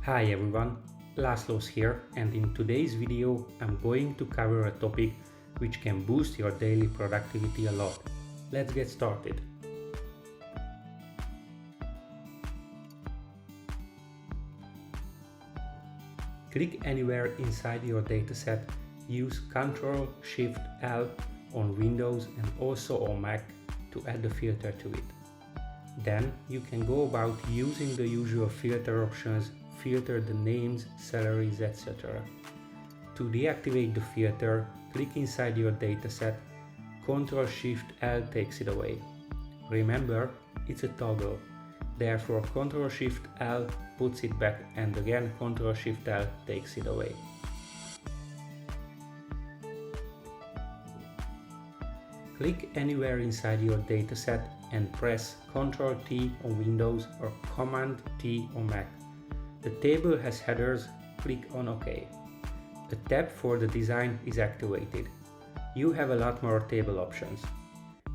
Hi everyone, Laszlo's here, and in today's video I'm going to cover a topic which can boost your daily productivity a lot. Let's get started. Click anywhere inside your dataset, use Ctrl-Shift-L on Windows and also on Mac to add a filter to it. Then you can go about using the usual filter options, filter the names, salaries, etc. To deactivate the filter, click inside your dataset, Ctrl-Shift-L takes it away. Remember, it's a toggle, therefore Ctrl-Shift-L puts it back and again Ctrl-Shift-L takes it away. Click anywhere inside your dataset and press Ctrl-T on Windows or Command-T on Mac. The table has headers, click on OK. A tab for the design is activated. You have a lot more table options.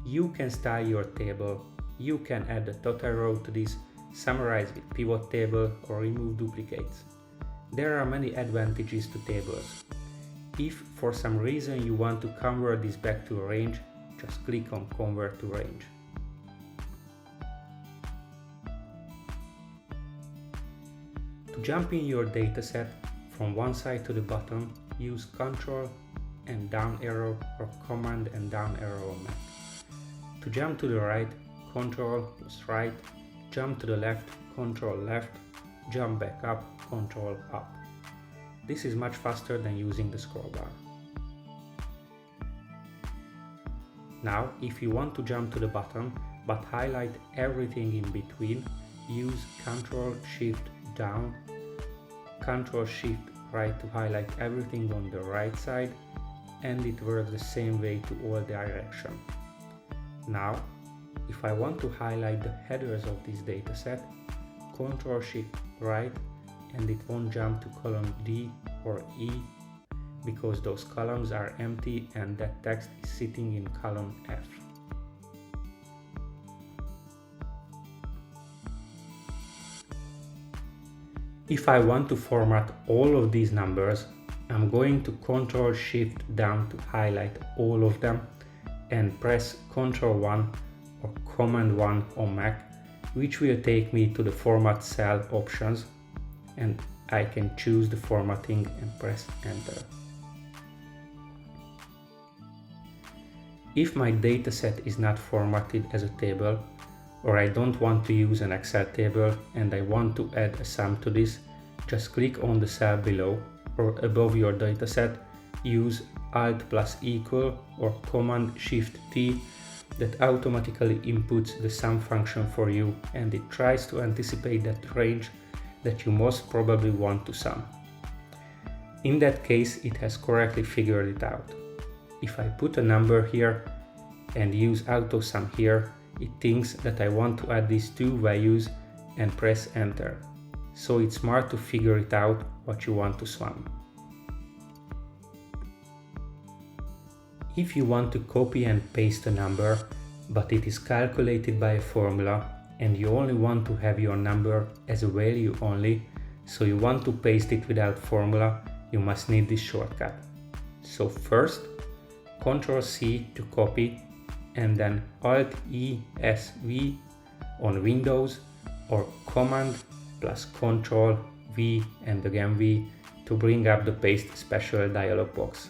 You can style your table, you can add a total row to this, summarize with pivot table or remove duplicates. There are many advantages to tables. If for some reason you want to convert this back to a range, just click on Convert to Range. To jump in your dataset from one side to the bottom, use Ctrl and down arrow or Command and down arrow on Mac. To jump to the right, Ctrl plus right, jump to the left, Ctrl left, jump back up, Ctrl up. This is much faster than using the scroll bar. Now, if you want to jump to the bottom but highlight everything in between, use Ctrl-Shift down, Ctrl-Shift right to highlight everything on the right side, and it works the same way to all directions. Now, if I want to highlight the headers of this dataset, Ctrl-Shift right, and it won't jump to column D or E because those columns are empty and that text is sitting in column F. If I want to format all of these numbers, I'm going to Ctrl-Shift down to highlight all of them and press Ctrl-1 or Command-1 on Mac, which will take me to the Format Cell options, and I can choose the formatting and press Enter. If my dataset is not formatted as a table, or I don't want to use an Excel table and I want to add a sum to this, just click on the cell below or above your dataset, use Alt plus equal or Command-Shift-T that automatically inputs the sum function for you, and it tries to anticipate that range that you most probably want to sum. In that case, it has correctly figured it out. If I put a number here and use AutoSum here, it thinks that I want to add these two values and press Enter. So it's smart to figure it out what you want to sum. If you want to copy and paste a number, but it is calculated by a formula and you only want to have your number as a value only, so you want to paste it without formula, you must need this shortcut. So first, Ctrl-C to copy, and then Alt-E-S-V on Windows or Command plus Ctrl-V and again V to bring up the Paste Special dialog box.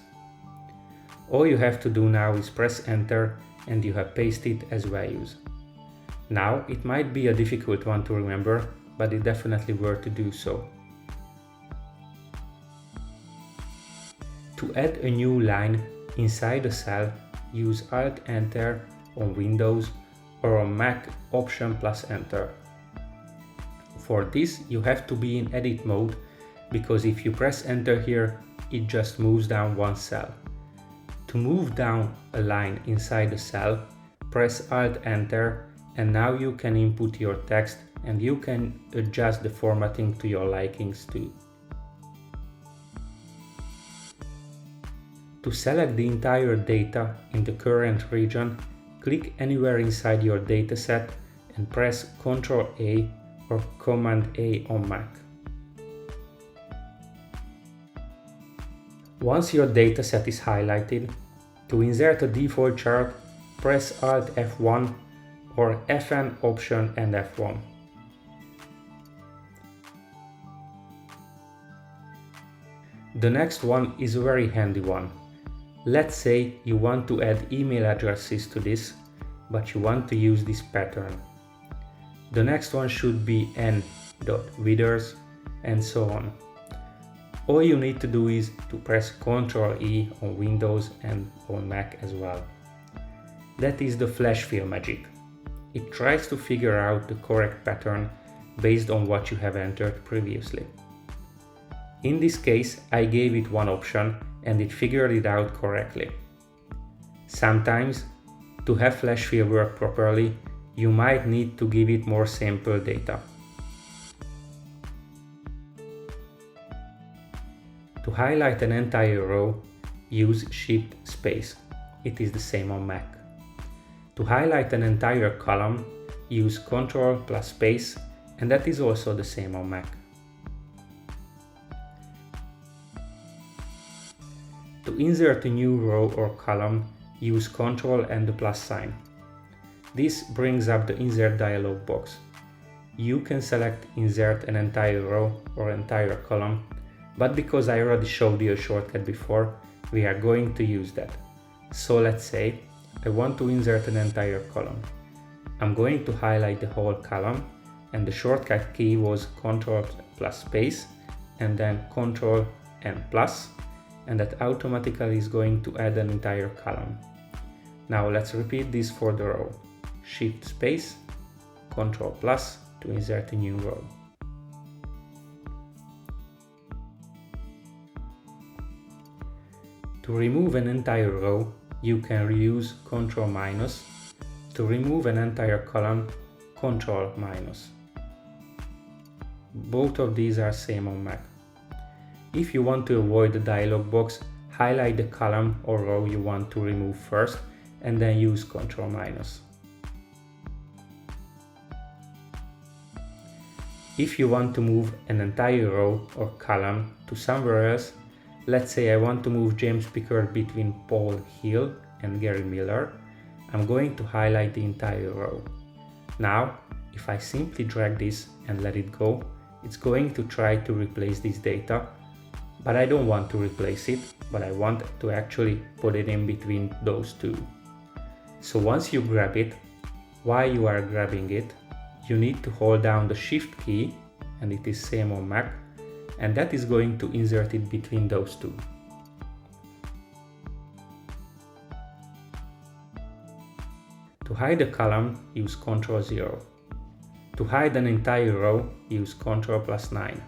All you have to do now is press Enter and you have pasted as values. Now it might be a difficult one to remember, but it's definitely worth to do so. To add a new line inside a cell, use Alt-Enter on Windows or on Mac Option plus Enter. For this you have to be in edit mode, because if you press Enter here, it just moves down one cell. To move down a line inside a cell, press Alt-Enter, and now you can input your text and you can adjust the formatting to your likings too. To select the entire data in the current region, click anywhere inside your dataset and press Ctrl-A or Command-A on Mac. Once your dataset is highlighted, to insert a default chart, press Alt F1 or Fn Option and F1. The next one is a very handy one. Let's say you want to add email addresses to this, but you want to use this pattern. The next one should be n.withers and so on. All you need to do is to press Ctrl E on Windows and on Mac as well. That is the flash fill magic. It tries to figure out the correct pattern based on what you have entered previously. In this case, I gave it one option and it figured it out correctly. Sometimes, to have flash fill work properly, you might need to give it more sample data. To highlight an entire row, use Shift Space. It is the same on Mac. To highlight an entire column, use Ctrl plus Space, and that is also the same on Mac. To insert a new row or column, use Ctrl and the plus sign. This brings up the Insert dialog box. You can select Insert an entire row or entire column, but because I already showed you a shortcut before, we are going to use that. So let's say I want to insert an entire column. I'm going to highlight the whole column, and the shortcut key was Ctrl plus Space and then Ctrl and plus, and that automatically is going to add an entire column. Now let's repeat this for the row. Shift Space, Ctrl plus to insert a new row. To remove an entire row, you can reuse Ctrl minus. To remove an entire column, Ctrl minus. Both of these are same on Mac. If you want to avoid the dialog box, highlight the column or row you want to remove first and then use Ctrl minus. If you want to move an entire row or column to somewhere else, let's say I want to move James Pickard between Paul Hill and Gary Miller, I'm going to highlight the entire row. Now, if I simply drag this and let it go, it's going to try to replace this data, but I don't want to replace it, but I want to actually put it in between those two. So once you grab it, while you are grabbing it, you need to hold down the Shift key, and it is same on Mac, and that is going to insert it between those two. To hide a column, use Ctrl 0. To hide an entire row, use Ctrl plus 9.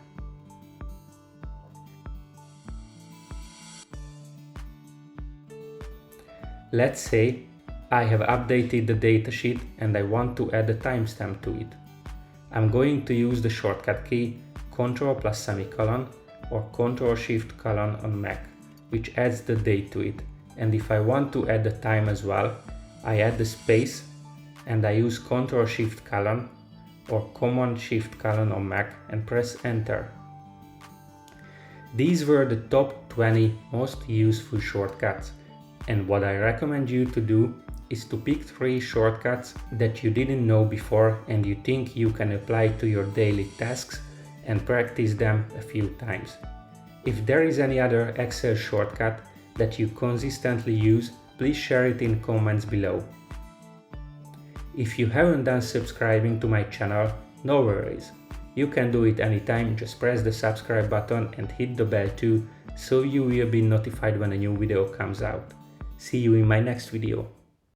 Let's say I have updated the datasheet and I want to add a timestamp to it. I'm going to use the shortcut key Ctrl plus semicolon or Ctrl Shift colon on Mac, which adds the date to it. And if I want to add the time as well, I add the space and I use Ctrl Shift colon or Command Shift colon on Mac and press Enter. These were the top 20 most useful shortcuts, and what I recommend you to do is to pick 3 shortcuts that you didn't know before and you think you can apply to your daily tasks and practice them a few times. If there is any other Excel shortcut that you consistently use, please share it in comments below. If you haven't done subscribing to my channel, no worries. You can do it anytime, just press the subscribe button and hit the bell too, so you will be notified when a new video comes out. See you in my next video.